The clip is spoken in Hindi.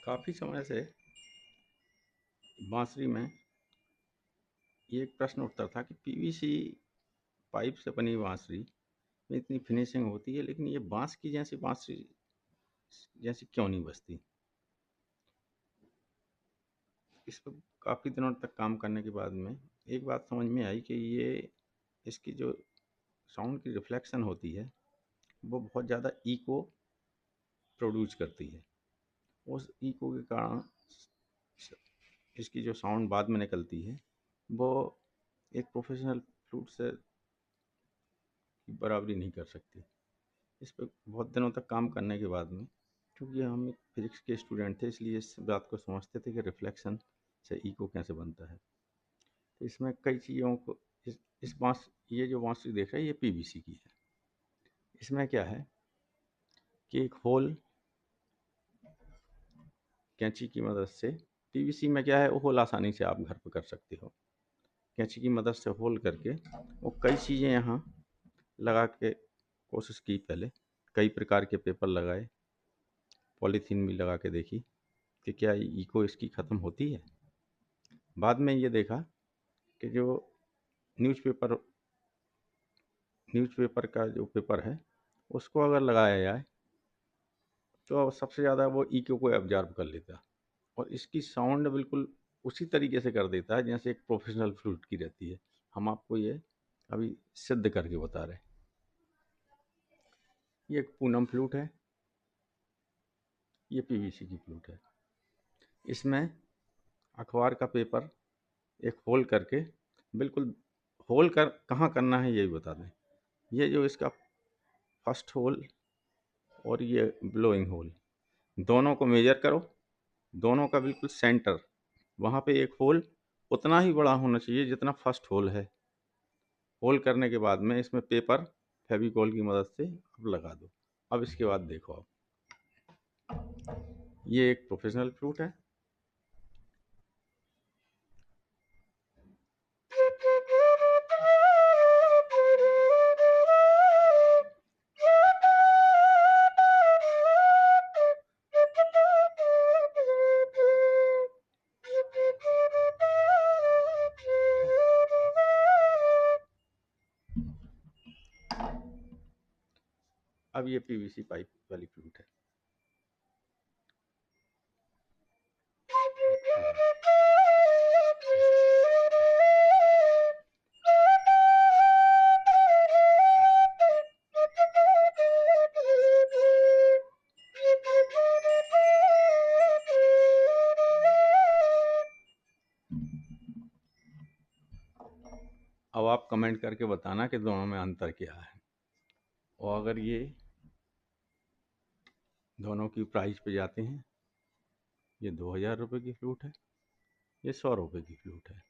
काफ़ी समय से बांसुरी में ये एक प्रश्न उठता था कि पीवीसी पाइप से बनी बांसुरी में इतनी फिनिशिंग होती है, लेकिन ये बांस की जैसी बांसुरी जैसी क्यों नहीं बजती। इस पर काफ़ी दिनों तक काम करने के बाद में एक बात समझ में आई कि ये इसकी जो साउंड की रिफ्लेक्शन होती है वो बहुत ज़्यादा इको प्रोड्यूस करती है। उस इको के कारण इसकी जो साउंड बाद में निकलती है वो एक प्रोफेशनल फ्लूट से बराबरी नहीं कर सकती। इस पे बहुत दिनों तक काम करने के बाद में, क्योंकि हम एक फिजिक्स के स्टूडेंट थे, इसलिए इस बात को समझते थे कि रिफ्लेक्शन से इको कैसे बनता है। तो इसमें कई चीज़ों को इस बांस ये जो बांसुरी देख रहे हैं ये पीवीसी की है। इसमें क्या है कि एक होल कैंची की मदद से, पीवीसी में क्या है वो होल आसानी से आप घर पे कर सकते हो। कैंची की मदद से होल करके वो कई चीज़ें यहाँ लगा के कोशिश की। पहले कई प्रकार के पेपर लगाए, पॉलीथीन भी लगा के देखी कि क्या इको इसकी ख़त्म होती है। बाद में ये देखा कि जो न्यूज़पेपर न्यूज़पेपर का जो पेपर है उसको अगर लगाया जाए तो सबसे ज़्यादा वो इको को एब्जॉर्ब कर लेता है और इसकी साउंड बिल्कुल उसी तरीके से कर देता है जैसे एक प्रोफेशनल फ्लूट की रहती है। हम आपको ये अभी सिद्ध करके बता रहे हैं। ये एक पूनम फ्लूट है, ये पीवीसी की फ्लूट है। इसमें अखबार का पेपर एक होल करके, बिल्कुल होल कर कहाँ करना है ये भी बता दें। ये जो इसका फर्स्ट होल और ये ब्लोइंग होल, दोनों को मेजर करो, दोनों का बिल्कुल सेंटर वहाँ पे एक होल उतना ही बड़ा होना चाहिए जितना फर्स्ट होल है। होल करने के बाद में इसमें पेपर फेविकॉल की मदद से अब लगा दो। अब इसके बाद देखो आप, ये एक प्रोफेशनल फ्लूट है। अब ये पीवीसी पाइप वाली फ्लूट है। अब आप कमेंट करके बताना कि दोनों में अंतर क्या है। और अगर ये दोनों की प्राइस पे जाते हैं, ये 2000 रुपये की फ्लूट है, ये 100 रुपये की फ्लूट है।